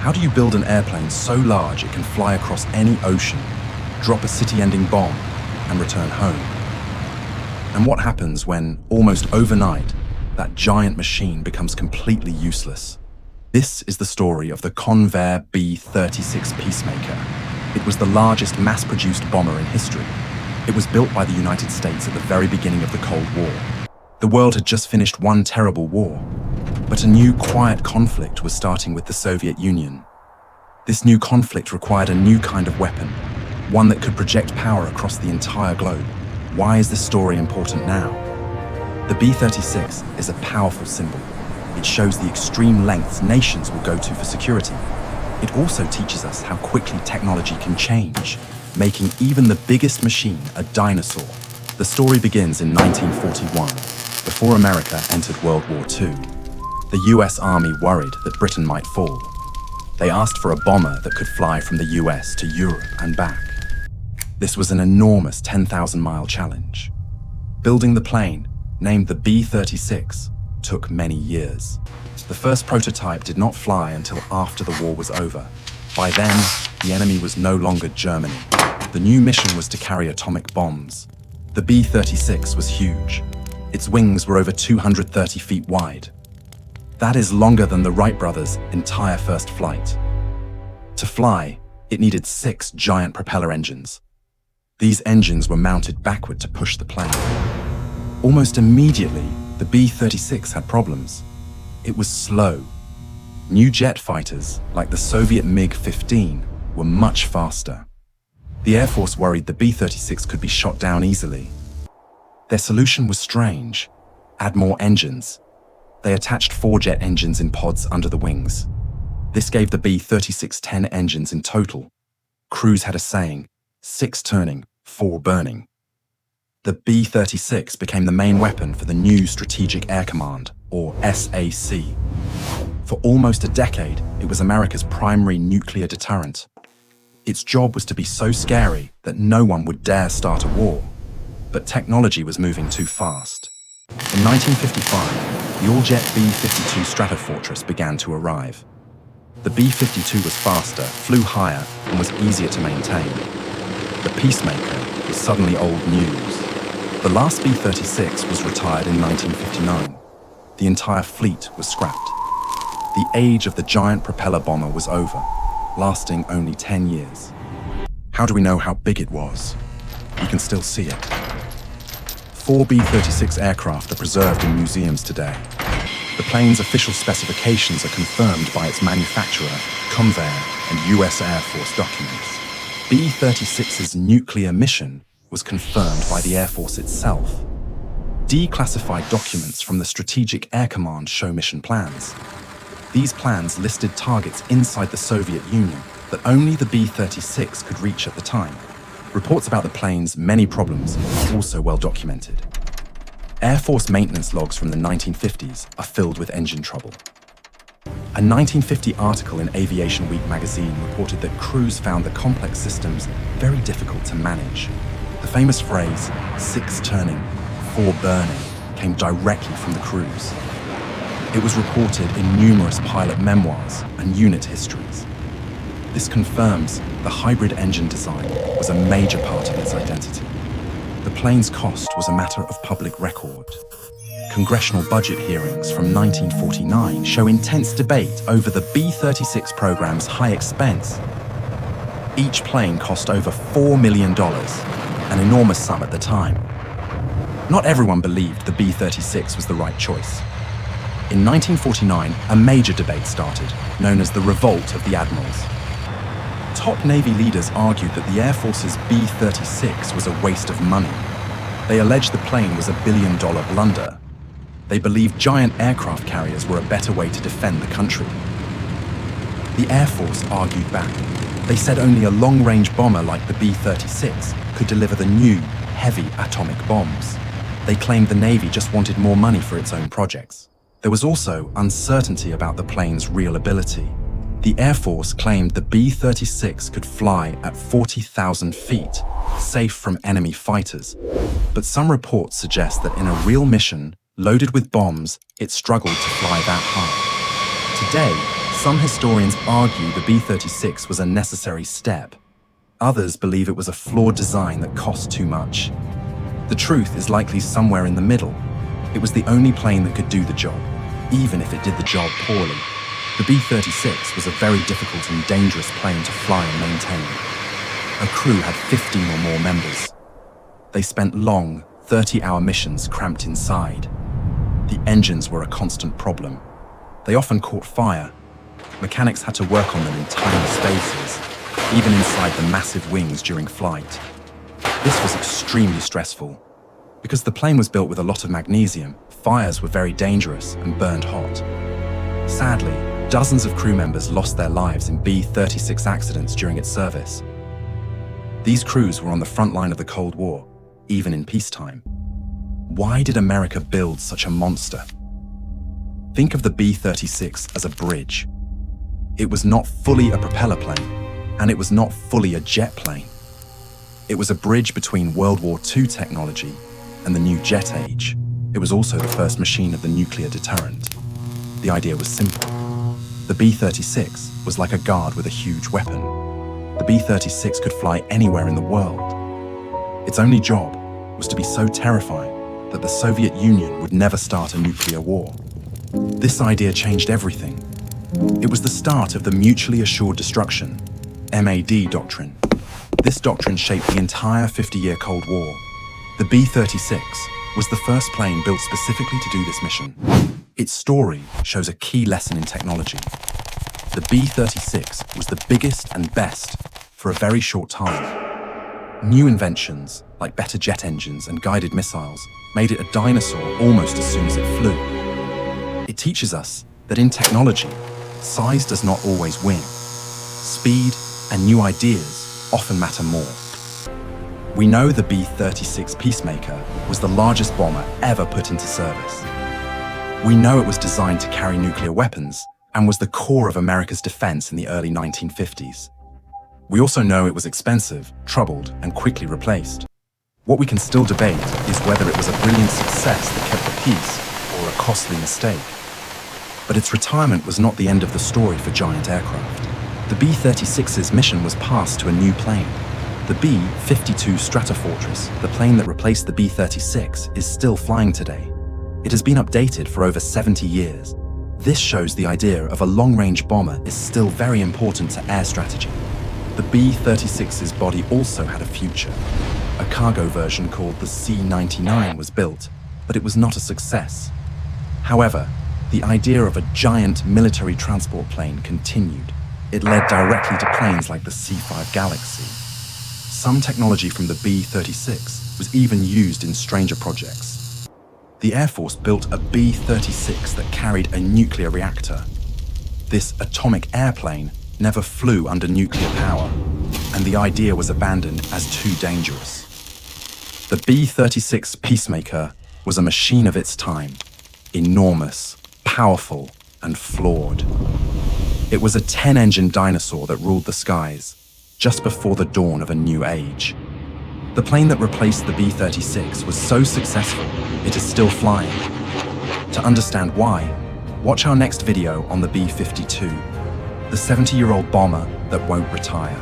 How do you build an airplane so large it can fly across any ocean, drop a city-ending bomb, and return home? And what happens when, almost overnight, that giant machine becomes completely useless? This is the story of the Convair B-36 Peacemaker. It was the largest mass-produced bomber in history. It was built by the United States at the very beginning of the Cold War. The world had just finished one terrible war, but a new quiet conflict was starting with the Soviet Union. This new conflict required a new kind of weapon, one that could project power across the entire globe. Why is this story important now? The B-36 is a powerful symbol. It shows the extreme lengths nations will go to for security. It also teaches us how quickly technology can change, making even the biggest machine a dinosaur. The story begins in 1941, before America entered World War II. The US Army worried that Britain might fall. They asked for a bomber that could fly from the US to Europe and back. This was an enormous 10,000-mile challenge. Building the plane, named the B-36, took many years. The first prototype did not fly until after the war was over. By then, the enemy was no longer Germany. The new mission was to carry atomic bombs. The B-36 was huge. Its wings were over 230 feet wide. That is longer than the Wright brothers' entire first flight. To fly, it needed 6 giant propeller engines. These engines were mounted backward to push the plane. Almost immediately, the B-36 had problems. It was slow. New jet fighters, like the Soviet MiG-15, were much faster. The Air Force worried the B-36 could be shot down easily. Their solution was strange: add more engines. They attached 4 jet engines in pods under the wings. This gave the B-36 10 engines in total. Crews had a saying: 6 turning, 4 burning. The B-36 became the main weapon for the new Strategic Air Command, or SAC. For almost a decade, it was America's primary nuclear deterrent. Its job was to be so scary that no one would dare start a war. But technology was moving too fast. In 1955, the all-jet B-52 Stratofortress began to arrive. The B-52 was faster, flew higher, and was easier to maintain. The Peacemaker was suddenly old news. The last B-36 was retired in 1959. The entire fleet was scrapped. The age of the giant propeller bomber was over, lasting only 10 years. How do we know how big it was? You can still see it. 4 B-36 aircraft are preserved in museums today. The plane's official specifications are confirmed by its manufacturer, Convair, and US Air Force documents. B-36's nuclear mission was confirmed by the Air Force itself. Declassified documents from the Strategic Air Command show mission plans. These plans listed targets inside the Soviet Union that only the B-36 could reach at the time. Reports about the plane's many problems are also well documented. Air Force maintenance logs from the 1950s are filled with engine trouble. A 1950 article in Aviation Week magazine reported that crews found the complex systems very difficult to manage. The famous phrase, 6 turning, 4 burning, came directly from the crews. It was reported in numerous pilot memoirs and unit histories. This confirms the hybrid engine design was a major part of its identity. The plane's cost was a matter of public record. Congressional budget hearings from 1949 show intense debate over the B-36 program's high expense. Each plane cost over $4 million, an enormous sum at the time. Not everyone believed the B-36 was the right choice. In 1949, a major debate started, known as the Revolt of the Admirals. Top Navy leaders argued that the Air Force's B-36 was a waste of money. They alleged the plane was a billion-dollar blunder. They believed giant aircraft carriers were a better way to defend the country. The Air Force argued back. They said only a long-range bomber like the B-36 could deliver the new, heavy atomic bombs. They claimed the Navy just wanted more money for its own projects. There was also uncertainty about the plane's real ability. The Air Force claimed the B-36 could fly at 40,000 feet, safe from enemy fighters. But some reports suggest that in a real mission, loaded with bombs, it struggled to fly that high. Today, Some historians argue the B-36 was a necessary step. Others believe it was a flawed design that cost too much. The truth is likely somewhere in the middle. It was the only plane that could do the job, even if it did the job poorly. The B-36 was a very difficult and dangerous plane to fly and maintain. Her crew had 15 or more members. They spent long, 30-hour missions cramped inside. The engines were a constant problem. They often caught fire. Mechanics had to work on them in tiny spaces, even inside the massive wings during flight. This was extremely stressful. Because the plane was built with a lot of magnesium, fires were very dangerous and burned hot. Sadly, dozens of crew members lost their lives in B-36 accidents during its service. These crews were on the front line of the Cold War, even in peacetime. Why did America build such a monster? Think of the B-36 as a bridge. It was not fully a propeller plane, and it was not fully a jet plane. It was a bridge between World War II technology and the new jet age. It was also the first machine of the nuclear deterrent. The idea was simple. The B-36 was like a guard with a huge weapon. The B-36 could fly anywhere in the world. Its only job was to be so terrifying that the Soviet Union would never start a nuclear war. This idea changed everything. It was the start of the mutually assured destruction, MAD doctrine. This doctrine shaped the entire 50-year Cold War. The B-36 was the first plane built specifically to do this mission. Its story shows a key lesson in technology. The B-36 was the biggest and best for a very short time. New inventions, like better jet engines and guided missiles, made it a dinosaur almost as soon as it flew. It teaches us that in technology, size does not always win. Speed and new ideas often matter more. We know the B-36 Peacemaker was the largest bomber ever put into service. We know it was designed to carry nuclear weapons and was the core of America's defense in the early 1950s. We also know it was expensive, troubled, and quickly replaced. What we can still debate is whether it was a brilliant success that kept the peace or a costly mistake. But its retirement was not the end of the story for giant aircraft. The B-36's mission was passed to a new plane. The B-52 Stratofortress, the plane that replaced the B-36, is still flying today. It has been updated for over 70 years. This shows the idea of a long-range bomber is still very important to air strategy. The B-36's body also had a future. A cargo version called the C-99 was built, but it was not a success. However, the idea of a giant military transport plane continued. It led directly to planes like the C-5 Galaxy. Some technology from the B-36 was even used in stranger projects. The Air Force built a B-36 that carried a nuclear reactor. This atomic airplane never flew under nuclear power, and the idea was abandoned as too dangerous. The B-36 Peacemaker was a machine of its time, enormous, powerful, and flawed. It was a 10-engine dinosaur that ruled the skies, just before the dawn of a new age. The plane that replaced the B-36 was so successful, it is still flying. To understand why, watch our next video on the B-52, the 70-year-old bomber that won't retire.